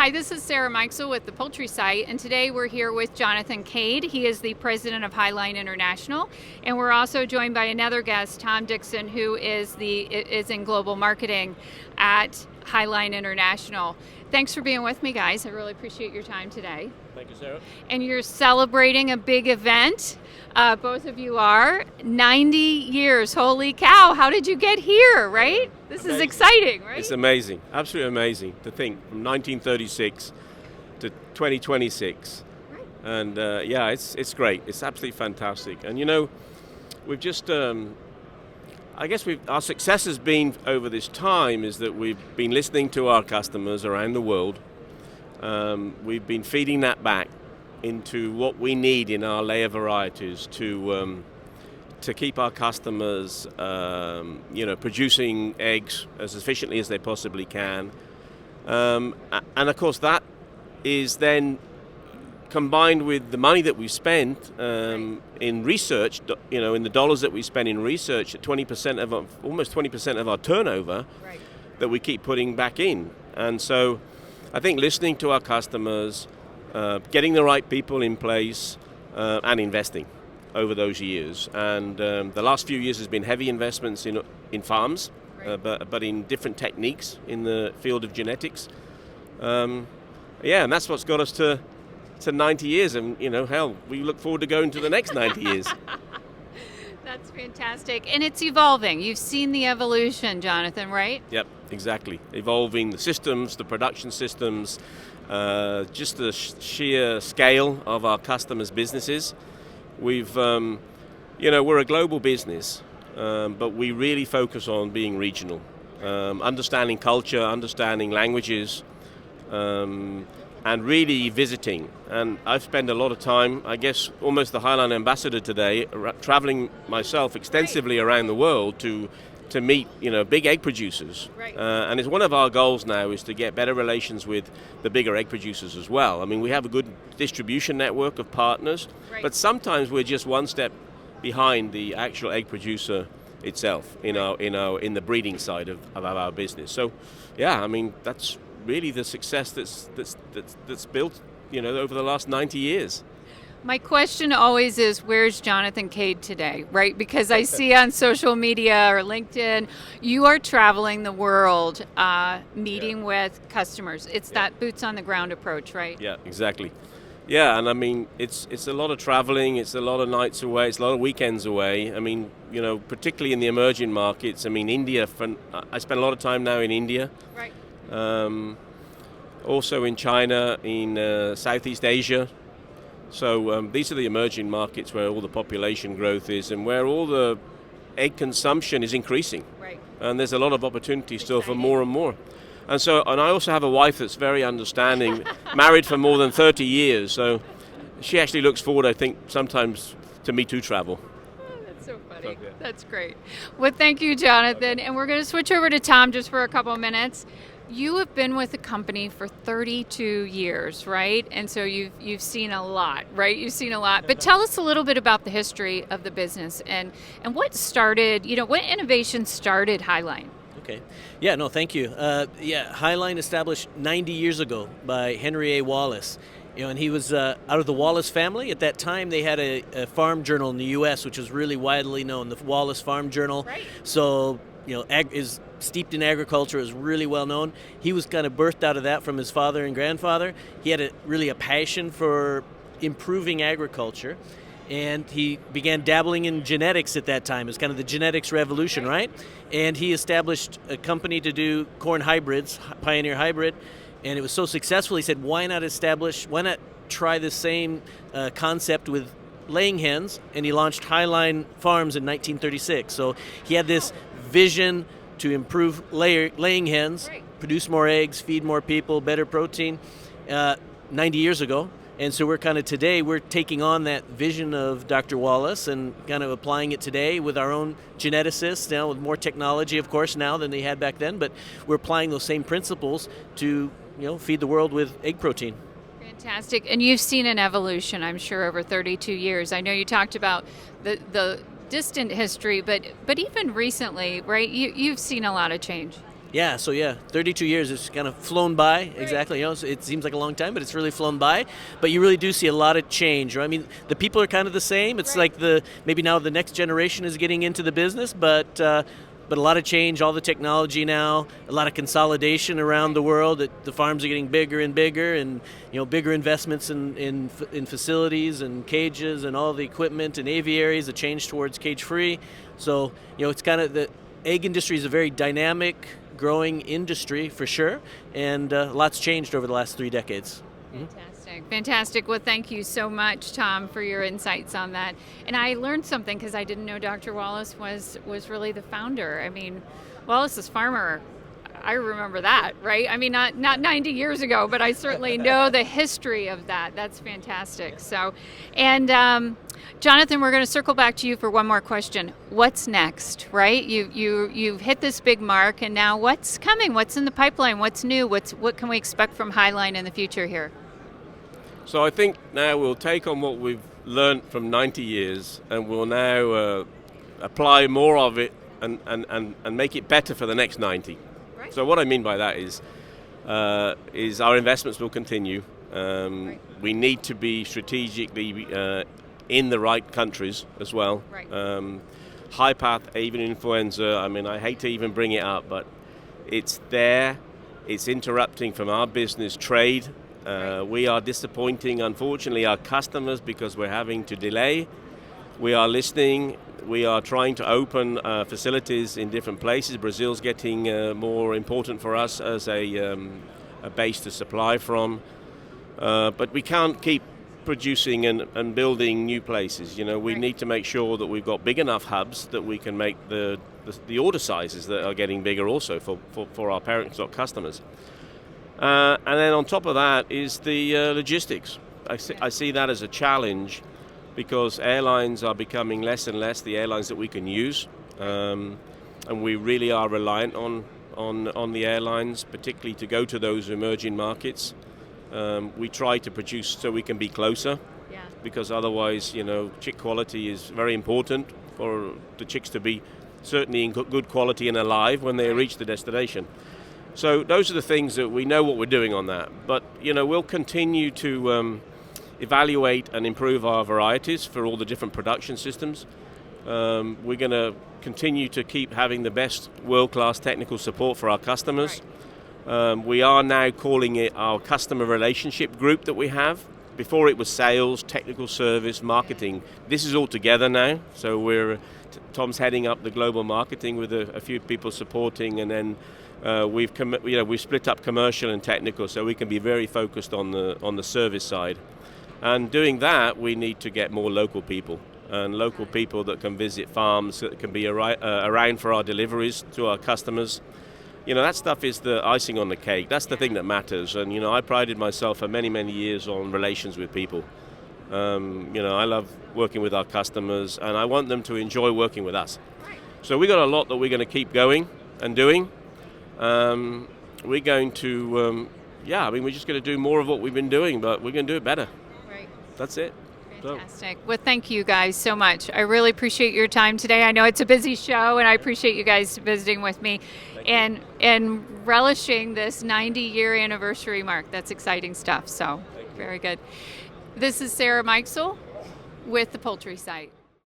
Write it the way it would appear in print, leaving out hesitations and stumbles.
Hi, this is Sarah Mikesell with the Poultry site, and today we're here with Jonathan Cade. He is the president of Highline International, and we're also joined by another guest, Tom Dixon, who is in global marketing at Highline International. Thanks for being with me, guys. I really appreciate your time today. Thank you, Sarah. And you're celebrating a big event. Both of you are 90 years. Holy cow! How did you get here? Right? This is exciting, right? It's amazing, absolutely amazing to think from 1936 to 2026. Right. And it's great. It's absolutely fantastic. And we've just, I guess our success has been over this time is that we've been listening to our customers around the world. We've been feeding that back into what we need in our layer varieties to keep our customers, producing eggs as efficiently as they possibly can. And of course, that is then combined with the money that we spent in research, in the dollars that we spend in research, at almost 20% of our turnover, right, that we keep putting back in. And so I think listening to our customers, getting the right people in place, and investing over those years. And the last few years has been heavy investments in farms, right, but in different techniques in the field of genetics. And that's what's got us to 90 years. And, hell, we look forward to going to the next 90 years. That's fantastic. And it's evolving. You've seen the evolution, Jonathan, right? Yep, exactly. Evolving the systems, the production systems, just the sheer scale of our customers' businesses. We're a global business, but we really focus on being regional, understanding culture, understanding languages, and really visiting. And I've spent a lot of time, I guess almost the Highline ambassador today, traveling myself extensively around the world to meet big egg producers. Right. And it's one of our goals now is to get better relations with the bigger egg producers as well. I mean, we have a good distribution network of partners, right, but sometimes we're just one step behind the actual egg producer itself in the breeding side of our business. So that's really the success that's built over the last 90 years. My question always is, where's Jonathan Cade today, right? Because I see on social media or LinkedIn, you are traveling the world, meeting with customers. It's that boots on the ground approach, right? Yeah, exactly. Yeah, and I mean, it's a lot of traveling, it's a lot of nights away, it's a lot of weekends away. I mean, particularly in the emerging markets. I mean, India, I spend a lot of time now in India. Right. Also in China, in Southeast Asia. So these are the emerging markets where all the population growth is and where all the egg consumption is increasing. Right. And there's a lot of opportunity still for more and more. And I also have a wife that's very understanding, married for more than 30 years. So she actually looks forward, I think, sometimes to Me Too travel. Oh, that's so funny. Okay. That's great. Well, thank you, Jonathan. And we're going to switch over to Tom just for a couple of minutes. You have been with the company for 32 years, right? And so you've seen a lot, right? You've seen a lot. But tell us a little bit about the history of the business and what started, what innovation started Highline? Okay. Yeah, no, thank you. Highline established 90 years ago by Henry A. Wallace. And he was out of the Wallace family. At that time, they had a farm journal in the U.S., which was really widely known, the Wallace Farm Journal. Right. So, is steeped in agriculture, is really well known. He was kind of birthed out of that from his father and grandfather. He had really a passion for improving agriculture, and he began dabbling in genetics at that time. It was kind of the genetics revolution, right? And he established a company to do corn hybrids, Pioneer Hybrid, and it was so successful, he said, why not try the same concept with laying hens? And he launched Highline Farms in 1936. So he had this vision to improve laying hens, right, produce more eggs, feed more people, better protein, 90 years ago. And so we're taking on that vision of Dr. Wallace and kind of applying it today with our own geneticists, now with more technology, of course, now than they had back then. But we're applying those same principles to feed the world with egg protein. Fantastic. And you've seen an evolution, I'm sure, over 32 years. I know you talked about the distant history, but even recently, right, you've seen a lot of change. Yeah, so 32 years has kind of flown by. Right. Exactly. It seems like a long time, but it's really flown by. But you really do see a lot of change. Right? I mean, the people are kind of the same. It's Right. like maybe now the next generation is getting into the business, but a lot of change, all the technology now, a lot of consolidation around the world. The farms are getting bigger and bigger, and bigger investments in facilities and cages and all the equipment and aviaries. A change towards cage-free. So it's kind of the egg industry is a very dynamic, growing industry for sure, and lots changed over the last 3 decades. Fantastic. Well, thank you so much, Tom, for your insights on that. And I learned something because I didn't know Dr. Wallace was really the founder. I mean, Wallace's Farmer, I remember that, right? I mean, not 90 years ago, but I certainly know the history of that. That's fantastic. So, and Jonathan, we're going to circle back to you for one more question. What's next, right? You've hit this big mark, and now what's coming? What's in the pipeline? What's new? What can we expect from Highline in the future here? So I think now we'll take on what we've learned from 90 years, and we'll now apply more of it and make it better for the next 90. Right. So what I mean by that is our investments will continue. Right. We need to be strategically in the right countries as well. Right. High path avian influenza, I mean, I hate to even bring it up, but it's there. It's interrupting from our business trade. We are disappointing, unfortunately, our customers because we're having to delay. We are listening. We are trying to open facilities in different places. Brazil's getting more important for us as a base to supply from. But we can't keep producing and building new places. We need to make sure that we've got big enough hubs that we can make the order sizes that are getting bigger also for our parent stock customers. And then on top of that is the logistics. I see that as a challenge because airlines are becoming less and less the airlines that we can use, and we really are reliant on the airlines, particularly to go to those emerging markets. We try to produce so we can be closer, because otherwise, chick quality is very important for the chicks to be certainly in good quality and alive when they reach the destination. So those are the things that we know what we're doing on that. But, we'll continue to evaluate and improve our varieties for all the different production systems. We're going to continue to keep having the best world-class technical support for our customers. Right. We are now calling it our customer relationship group that we have. Before it was sales, technical service, marketing. This is all together now. So Tom's heading up the global marketing with a few people supporting, and then we've split up commercial and technical, so we can be very focused on the service side. And doing that, we need to get more local people, and local people that can visit farms, that can be around for our deliveries to our customers. That stuff is the icing on the cake. That's the thing that matters. And I prided myself for many, many years on relations with people. I love working with our customers, and I want them to enjoy working with us. So we got a lot that we're going to keep going and doing. We're going to, we're just going to do more of what we've been doing, but we're going to do it better. Right. That's it. Fantastic. Well, thank you guys so much. I really appreciate your time today. I know it's a busy show, and I appreciate you guys visiting with me and relishing this 90-year anniversary mark. That's exciting stuff. So, very good. This is Sarah Mikesell with the Poultry Site.